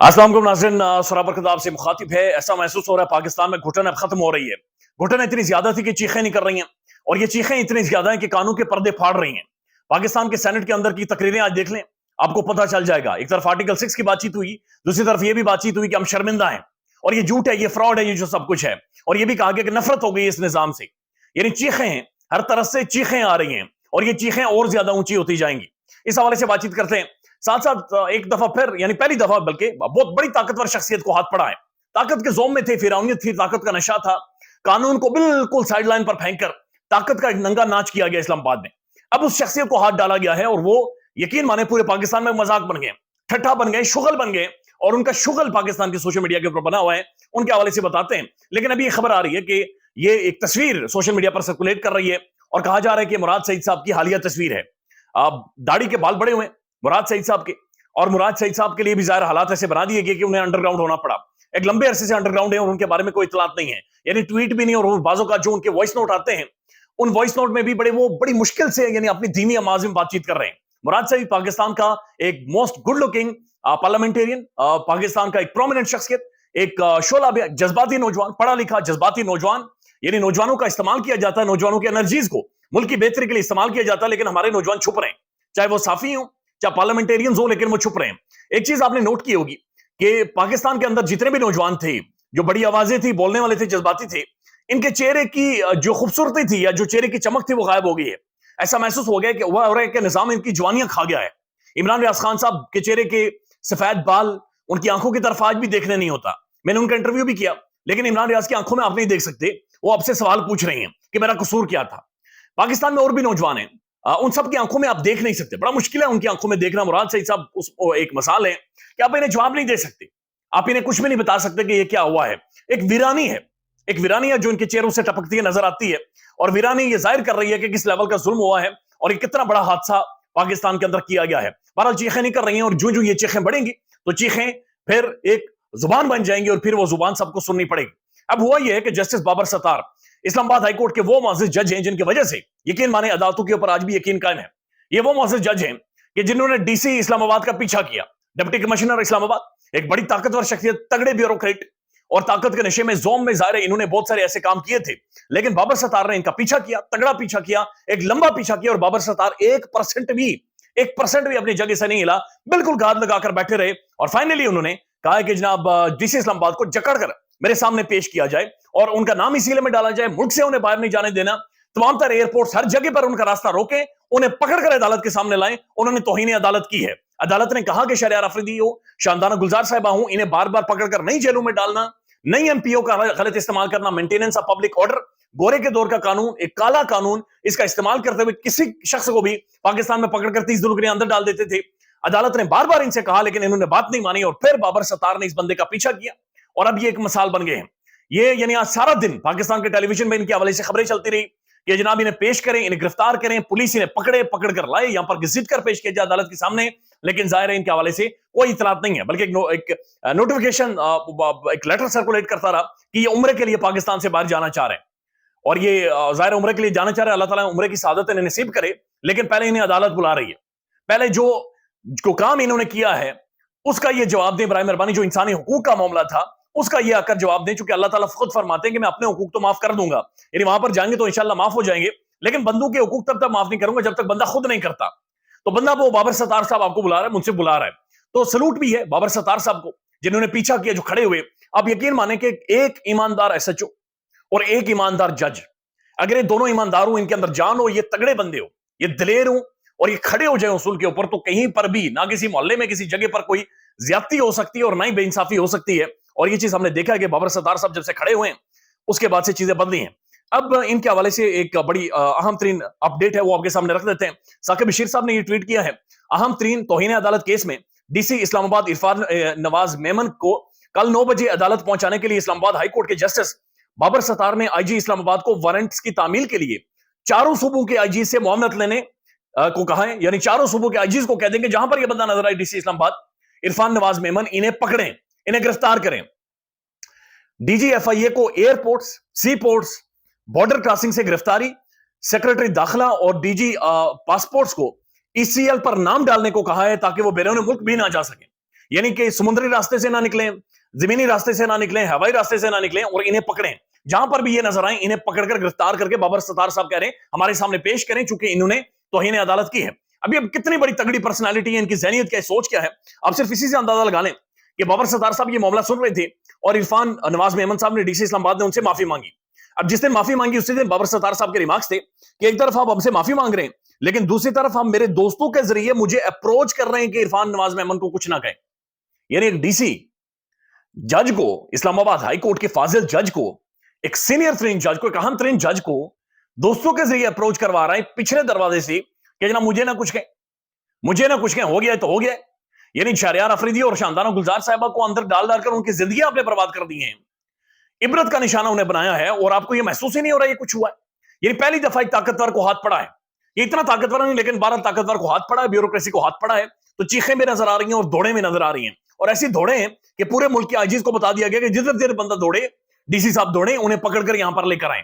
अस्सलाम वालेकुम नाज़रीन, सराबर खिताब से मुखातिब है। ऐसा महसूस हो रहा है पाकिस्तान में घुटन अब खत्म हो रही है। घुटन इतनी ज्यादा थी कि चीखें नहीं कर रही हैं, और ये चीखें इतनी ज्यादा हैं कि कानून के पर्दे फाड़ रही हैं। पाकिस्तान के सेनेट के अंदर की तकरीरें आज देख लें, आपको पता चल जाएगा। एक तरफ आर्टिकल 6 की बातचीत हुई, दूसरी तरफ ये भी बातचीत हुई कि हम शर्मिंदा हैं और ये झूठ है, ये फ्रॉड है, ये जो सब कुछ है। और ये भी कहा गया कि नफरत हो गई इस निजाम से। यानी चीखें हैं, हर तरफ से चीखें आ रही हैं और ये चीखें और ज्यादा ऊंची होती जाएंगी। इस हवाले से बातचीत करते हैं। साथ साथ एक दफा फिर, यानी पहली दफा बल्कि, बहुत बड़ी ताकतवर शख्सियत को हाथ पड़ा है। ताकत के जोम में थे, फिरौनियत थी, ताकत का नशा था। कानून को बिल्कुल साइड लाइन पर फेंक कर ताकत का एक नंगा नाच किया गया इस्लामाबाद में। अब उस शख्सियत को हाथ डाला गया है और वो, यकीन माने, पूरे पाकिस्तान में मजाक बन गए, ठट्ठा बन गए, शुगल बन गए। और उनका शुगल पाकिस्तान के सोशल मीडिया के ऊपर बना हुआ है। उनके हवाले से बताते हैं। लेकिन अभी ये खबर आ रही है कि ये एक तस्वीर सोशल मीडिया पर सर्कुलेट कर रही है और कहा जा रहा है कि मुराद सईद साहब की हालिया तस्वीर है। दाढ़ी के बाल बड़े हुए मुराद सईद साहब के, और मुराद सईद साहब के लिए भी ज़ाहिर हालात ऐसे बना दिए गए कि उन्हें अंडरग्राउंड होना पड़ा। एक लंबे अरसे से अंडरग्राउंड है और उनके बारे में कोई इतलात नहीं है, यानी ट्वीट भी नहीं। और बाजों का जो उनके वॉइस नोट आते हैं, उन वॉइस नोट में भी बड़ी मुश्किल से, यानी अपनी धीमी आवाज में बातचीत कर रहे हैं। मुराद सईद पाकिस्तान का एक most good looking parliamentarian, Pakistan का एक प्रोमिनेंट शख्सियत, एक शोला जज्बाती नौजवान, पढ़ा लिखा जज्बाती नौजवान। यानी नौजवानों का इस्तेमाल किया जाता है, नौजवानों की एनर्जीज को मुल्क की बेहतरी के लिए इस्तेमाल किया जाता है। लेकिन हमारे नौजवान छुप रहे हैं, चाहे वो साफी हो, चाहे पार्लियामेंटेरियंस हो, लेकिन वो छुप रहे हैं। एक चीज आपने नोट की होगी कि पाकिस्तान के अंदर जितने भी नौजवान थे, जो बड़ी आवाजें थी, बोलने वाले थे, जज्बाती थे, इनके चेहरे की जो खूबसूरती थी या जो चेहरे की चमक थी वो गायब हो गई है। ऐसा महसूस हो गया कि हुआ हो रहा है कि निजाम इनकी जवानियां खा गया है। इमरान रियाज खान साहब के चेहरे के सफेद बाल उनकी आंखों की तरफ आज भी देखने नहीं होता। मैंने उनका इंटरव्यू भी किया, लेकिन इमरान रियाज की आंखों में आप नहीं देख सकते। वो आपसे सवाल पूछ रहे हैं कि मेरा कसूर क्या था। पाकिस्तान में और भी नौजवान हैं, उन सब की आंखों में आप देख नहीं सकते, बड़ा मुश्किल है उनकी आंखों में देखना। मुराद सईद साहब एक मिसाल है कि आप इन्हें जवाब नहीं दे सकते, आप इन्हें कुछ भी नहीं बता सकते कि ये क्या हुआ है। एक वीरानी है, एक वीरानी है जो इनके चेहरों से टपकती है, नजर आती है। और वीरानी ये जाहिर कर रही है कि किस लेवल का जुल्म हुआ है और ये कितना बड़ा हादसा पाकिस्तान के अंदर किया गया है। बहरहाल चीखें नहीं कर रही हैं, और जो जो ये चीखें बढ़ेंगी तो चीखें फिर एक जुबान बन जाएंगी और फिर वो जुबान सबको सुननी पड़ेगी। अब हुआ यह है कि जस्टिस बाबर सत्तार इस्लामाबाद हाईकोर्ट के वो मुअज़्ज़िज़ जज हैं जिनकी वजह से, यकीन माने, अदालतों के ऊपर आज भी यकीन कायम है। ये वो मुअज़्ज़िज़ जज हैं कि जिन्होंने डीसी इस्लामाबाद का पीछा किया, डिप्टी कमिश्नर इस्लामाबाद, एक बड़ी ताकतवर शख्सियत, तगड़े ब्यूरोक्रेट, और ताकत के नशे में, जोम में, ज़ाहिर है इन्होंने बहुत सारे ऐसे काम किए थे। लेकिन बाबर सत्तार ने इनका पीछा किया, तगड़ा पीछा किया, एक लंबा पीछा किया, और बाबर सत्तार 1% भी अपनी जगह से नहीं हिला, बिल्कुल गाद लगाकर बैठे रहे। और फाइनली उन्होंने कहा कि जनाब डीसी इस्लामाबाद को जकड़ कर मेरे सामने पेश किया जाए और उनका नाम इसीलिए में डाला जाए, मुल्क से उन्हें बाहर नहीं जाने देना, तमाम तरह एयरपोर्ट्स, हर जगह पर उनका रास्ता रोके, उन्हें पकड़कर अदालत के सामने लाएं। उन्होंने तौहीन अदालत की है। अदालत ने कहा कि शहरियार अफरीदी हो, शानदाना गुलजार साहिबा हूं, इन्हें बार बार पकड़कर नई जेलों में डालना, नई एमपीओ का गलत इस्तेमाल करना, मेंटेनेंस ऑफ पब्लिक ऑर्डर, गोरे के दौर का कानून, एक काला कानून, इसका इस्तेमाल करते हुए किसी शख्स को भी पाकिस्तान में पकड़कर 30 दिन के लिए अंदर डाल देते थे। अदालत ने बार बार इनसे कहा, लेकिन इन्होंने बात नहीं मानी, और फिर बाबर सत्तार ने इस बंदे का पीछा किया और अब ये एक मिसाल बन गए हैं। ये, यानी आज सारा दिन पाकिस्तान के टेलीविजन में इनके हवाले से खबरें चलती रही कि जनाब इन्हें पेश करें, इन्हें गिरफ्तार करें, पुलिस इन्हें पकड़ कर लाए, यहां पर घसीट कर पेश किया जाए अदालत के सामने। लेकिन जाहिर है इनके हवाले से कोई इतलात नहीं है, बल्कि एक नोटिफिकेशन, एक लेटर सर्कुलेट करता रहा कि ये उम्रे के लिए पाकिस्तान से बाहर जाना चाह रहे हैं। और ये जाहिर उम्रे के लिए जाना चाह रहे हैं, अल्लाह ताला उम्रे की सआदत इन्हें नसीब करे। लेकिन पहले इन्हें अदालत बुला रही है, पहले जो काम इन्होंने किया है उसका ये जवाब दें बराए मेहरबानी। जो इंसानी हुकूक का मामला था उसका ये आकर जवाब दें, चूंकि अल्लाह ताला खुद फरमाते हैं कि मैं अपने हुकूक तो माफ कर दूंगा, यानी वहां पर जाएंगे तो इंशाल्लाह माफ हो जाएंगे, लेकिन बंदों के हुकूक तब तक माफ नहीं करूंगा जब तक बंदा खुद नहीं करता। तो बंदा, वो बाबर सत्तार साहब आपको बुला रहा है, मुझसे बुला रहा है, तो सलूट भी है बाबर सत्तार साहब को जिन्होंने पीछा किया, जो खड़े हुए। आप यकीन माने कि एक ईमानदार एसएचओ और एक ईमानदार जज, अगर ये दोनों ईमानदार हो, इनके अंदर जान हो, ये तगड़े बंदे हो, ये दिलेर हो, और ये खड़े हो जाए उसूल के ऊपर, तो कहीं पर भी ना किसी मोहल्ले में, किसी जगह पर कोई ज्यादती हो सकती है और ना ही बेइंसाफी हो सकती है। और ये चीज हमने देखा है कि बाबर सत्तार साहब जब से खड़े हुए हैं उसके बाद से चीजें बदली हैं। अब इनके हवाले से एक बड़ी अहम तरीन अपडेट है, वो आपके सामने रख देते हैं। साकिब बशीर साहब ने ये ट्वीट किया है, अहम तरीन तौहीन अदालत केस में डीसी इस्लामाबाद इरफान नवाज मेमन को कल 9 बजे अदालत पहुंचाने के लिए इस्लामाबाद हाई कोर्ट के जस्टिस बाबर सत्तार ने आईजी इस्लामाबाद को वारंट्स की तामील के लिए चारों सूबों के आईजी से मुआवनत लेने को कहा है। यानी चारों सूबों के आईजी को कह देंगे जहां पर यह बंदा नजर आए डीसी इस्लामाबाद इरफान नवाज मेमन, इन्हें पकड़ें, इन्हें गिरफ्तार करें। डीजीएफआईए को एयरपोर्ट्स, सी पोर्ट्स, बॉर्डर क्रॉसिंग से गिरफ्तारी, सेक्रेटरी दाखिला और डीजी पासपोर्ट्स को ईसीएल पर नाम डालने को कहा है ताकि वो बैरून मुल्क भी ना जा सके। यानी कि समुद्री रास्ते से ना निकलें, जमीनी रास्ते से ना निकलें, हवाई रास्ते से ना निकलें और इन्हें पकड़ें। जहां पर भी ये नजर आए इन्हें पकड़कर गिरफ्तार करके बाबर सत्तार साहब कह रहे हैं हमारे सामने पेश करें, चूंकि इन्होंने तौहीन अदालत की है। अभी अब कितनी बड़ी तगड़ी पर्सनालिटी है, इनकी ज़हनियत क्या है, सोच क्या है, आप सिर्फ इसी से अंदाजा लगा लें कि बाबर सत्तार साहब ये मामला सुन रहे थे और इरफान नवाज मेमन साहब ने डीसी इस्लामाबाद ने उनसे माफी मांगी। अब जिस दिन माफी मांगी उसी दिन बाबर सत्तार साहब के रिमार्क्स थे कि एक तरफ आप हमसे माफी मांग रहे हैं लेकिन दूसरी तरफ हम मेरे दोस्तों के जरिए मुझे अप्रोच कर रहे हैं कि इरफान नवाज मेमन को कुछ ना कहें। यानी एक डीसी जज को, इस्लामाबाद हाई कोर्ट के फाजिल जज को, एक सीनियर तरीन जज को, एक अहम तरीन जज को दोस्तों के जरिए अप्रोच करवा रहा है पिछले दरवाजे से कि जनाब मुझे ना कुछ कहें, मुझे ना कुछ कहें, हो गया तो हो गया। यानी शहरयार अफरीदी और शानदाना गुलजार साहिबा को अंदर डाल डालकर उनकी जिंदगी आपने बर्बाद कर दी है, इबरत का निशाना उन्हें बनाया है और आपको यह महसूस ही नहीं हो रहा है ये कुछ हुआ है। यानी पहली दफा एक ताकतवर को हाथ पड़ा है, ये इतना ताकतवर नहीं लेकिन 12 ताकतवर को हाथ पड़ा है, ब्यूरोक्रेसी को हाथ पड़ा है, तो चीखें भी नजर आ रही हैं और दौड़े भी नजर आ रही हैं और ऐसी दौड़े हैं कि पूरे मुल्क के आजीज को बता दिया गया कि जिधर जिधर बंदा दौड़े डीसी साहब दौड़े उन्हें पकड़कर यहां पर लेकर आए।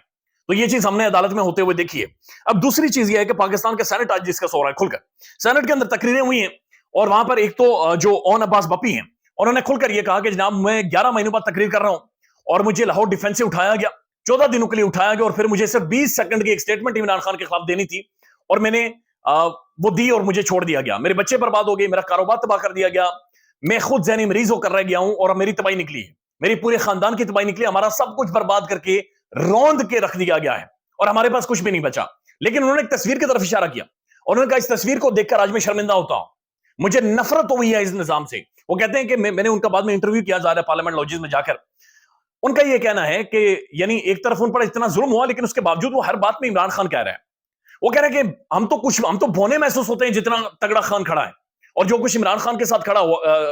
तो ये चीज हमने अदालत में होते हुए देखी है। अब दूसरी चीज ये है कि पाकिस्तान का सेनेट आज डिस्कस हो रहा है खुलकर, सेनेट के अंदर तकरीरें हुई हैं और वहां पर एक तो जो ओन अब्बास बप्पी हैं उन्होंने खुलकर यह कहा कि जनाब मैं 11 महीनों बाद तकरीर कर रहा हूं और मुझे लाहौर डिफेंस से उठाया गया, 14 दिनों के लिए उठाया गया और फिर मुझे सिर्फ 20 सेकंड की एक स्टेटमेंट इमरान खान के खिलाफ देनी थी और मैंने वो दी और मुझे छोड़ दिया गया, मेरे बच्चे बर्बाद हो गए, मेरा कारोबार तबाह कर दिया गया, मैं खुद ज़हनी मरीज होकर रह गया हूं और मेरी तबाही निकली है, मेरी पूरे खानदान की तबाही निकली, हमारा सब कुछ बर्बाद करके रौंद के रख दिया गया है और हमारे पास कुछ भी नहीं बचा। लेकिन उन्होंने एक तस्वीर की तरफ इशारा किया, उन्होंने कहा इस तस्वीर को देखकर आज मैं शर्मिंदा होता हूं, मुझे नफरत हुई है इस निजाम से। वो कहते हैं कि मैंने उनका बाद में इंटरव्यू किया जा रहा है पार्लियामेंट लॉजिस में जाकर, उनका यह कहना है कि यानी एक तरफ उन पर इतना जुल्म हुआ लेकिन उसके बावजूद वो हर बात में इमरान खान कह रहा है, वो कह रहे हैं कि हम तो भोने महसूस होते हैं जितना तगड़ा खान खड़ा है और जो कुछ इमरान खान के साथ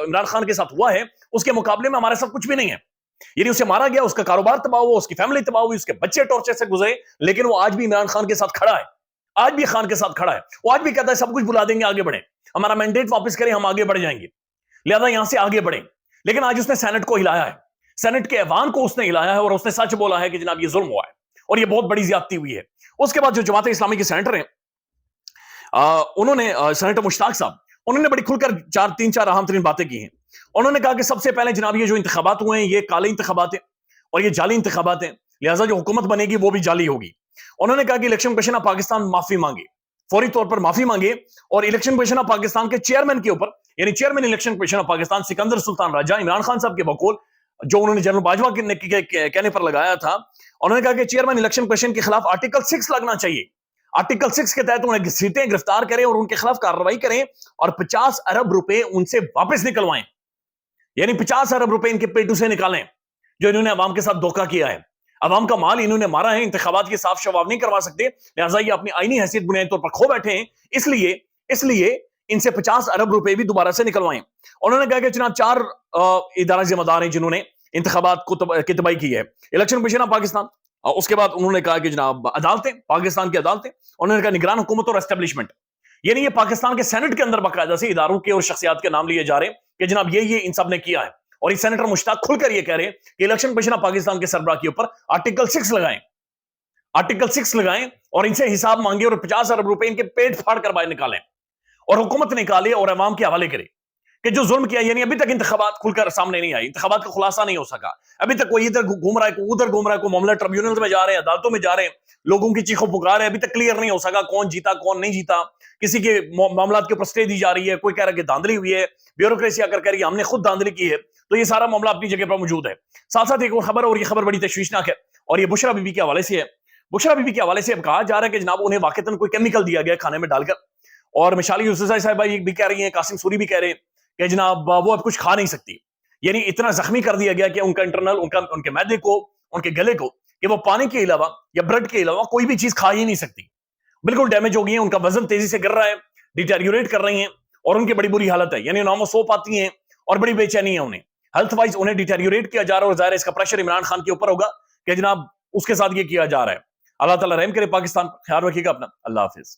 इमरान खान के साथ हुआ है उसके मुकाबले में हमारे साथ कुछ भी नहीं है। यानी उसे मारा गया, उसका कारोबार तबाह हुआ, उसकी फैमिली तबाह हुई, उसके बच्चे टॉर्चर से गुजरे, लेकिन वो आज भी इमरान खान के साथ खड़ा है, आज भी खान के साथ खड़ा है। वो आज भी कहता है सब कुछ भुला देंगे, आगे बढ़े, हमारा मैंडेट वापस करें, हम आगे बढ़ जाएंगे, लिहाजा यहां से आगे बढ़े। लेकिन आज उसने सेनेट को हिलाया है, सेनेट के ऐवान को उसने हिलाया है और उसने सच बोला है कि जनाब ये जुल्म हुआ है और ये बहुत बड़ी ज्यादती हुई है। उसके बाद जो जमात इस्लामी के सेनेटर हैं उन्होंने सेनेटर मुश्ताक साहब उन्होंने बड़ी खुलकर 3-4 अहम तरीन बातें की हैं। उन्होंने कहा कि सबसे पहले जनाब ये जो इंतखाबात हुए हैं ये काले इंतखाबात हैं और ये जाली इंतखाबात हैं, लिहाजा जो हुकूमत बनेगी वो भी जाली होगी। उन्होंने कहा कि इलेक्शन कमीशन ऑफ पाकिस्तान माफी मांगे, फौरी तौर पर माफी मांगे और इलेक्शन कमीशन ऑफ पाकिस्तान के चेयरमैन के ऊपर यानी chairman election commission of Pakistan Sikandar Sultan Raja Imran Khan साहब के बकौल जो उन्होंने जनरल बाजवा के कहने पर लगाया था, उन्होंने कहा कि चेयरमैन इलेक्शन कमीशन के खिलाफ आर्टिकल 6 लगना चाहिए, आर्टिकल 6 के तहत उन्हें घसीटें, गिरफ्तार करें और उनके खिलाफ कार्रवाई करें और 50 अरब रुपए उनसे वापस निकलवाएं, यानी 50 अरब रुपए इनके पेटू से निकालें जो इन्होंने अवाम के साथ धोखा किया है। अवाम का माल इन्होंने मारा है, इंतखाबात के साफ शवाब नहीं करवा सकते, लिहाजा ये अपनी आईनी हैसियत बुनियादी तौर पर खो बैठे हैं, इसलिए इनसे 50 अरब रुपए भी दोबारा से निकलवाएं। उन्होंने कहा कि जनाब 4 इदारा जिम्मेदार हैं जिन्होंने इंतखाबात की तबाही की है, इलेक्शन कमीशन ऑफ पाकिस्तान, उसके बाद उन्होंने कहा कि जनाब अदालतें, पाकिस्तान की अदालतें, उन्होंने कहा निगरान हुकूमत और एस्टेब्लिशमेंट, यानी ये पाकिस्तान के सेनेट के अंदर बाकायदा से इदारों के और शख्सियात के नाम लिए जा रहे हैं कि जनाब ये इन सब ने किया है। और ये सेनेटर मुश्ताक खुलकर ये कह रहे हैं कि इलेक्शन कमीशन ऑफ पाकिस्तान के सरबराह के ऊपर आर्टिकल 6 लगाएं, आर्टिकल 6 लगाएं और इनसे हिसाब मांगे और 50 अरब रुपए इनके पेट फाड़ कर बाहर निकालें और हुकूमत निकाले और अवाम के हवाले करे कि जो जुल्म किया। यानी अभी तक इंतखाबात खुलकर सामने नहीं आई, इंतखाबात का खुलासा नहीं हो सका, अभी तक कोई इधर घूम रहा है, कोई उधर घूम रहा है, कोई मामला ट्रिब्यूनल में जा रहे हैं, अदालतों में जा रहे हैं, लोगों की चीखों पुकार है, अभी तक क्लियर नहीं हो सका कौन जीता कौन नहीं जीता, किसी के मामला के ऊपर स्टे दी जा रही है, कोई कह रहा है कि धांधली हुई है, ब्यूरोक्रेसी आकर कह रही है हमने खुद धांधली की है। तो ये सारा मामला अपनी जगह पर मौजूद है। साथ साथ एक और खबर, और ये खबर बड़ी तशवीशनाक है और ये बुशरा बीबी के हवाले से है। बुशरा बीबी के हवाले से अब कहा जा रहा है कि जनाब उन्हें वाकईतन कोई केमिकल दिया गया खाने में डालकर, और मिशाली यूसुफज़ई साहिबा भी कह रही हैं, कासिम सूरी भी कह रहे हैं कि जनाब वो अब कुछ खा नहीं सकती, यानी इतना जख्मी कर दिया गया कि उनका इंटरनल उनके मैदे को, उनके गले को, कि वो पानी के अलावा या ब्रेड के अलावा कोई भी चीज खा ही नहीं सकती, बिल्कुल डैमेज हो गई है, उनका वजन तेजी से गिर रहा है, डिटेरियोरेट कर रही हैं और उनकी बड़ी बुरी हालत है, यानी ना वो सो पाती हैं और बड़ी बेचैनी है उन्हें, हेल्थ वाइज उन्हें डिटेरियोरेट किया जा रहा है और जाहिर है इसका प्रेशर इमरान खान के ऊपर होगा कि जनाब उसके साथ ये किया जा रहा है। अल्लाह ताला रहम करे पाकिस्तान, ख्याल रखिएगा अपना, अल्लाह हाफिज।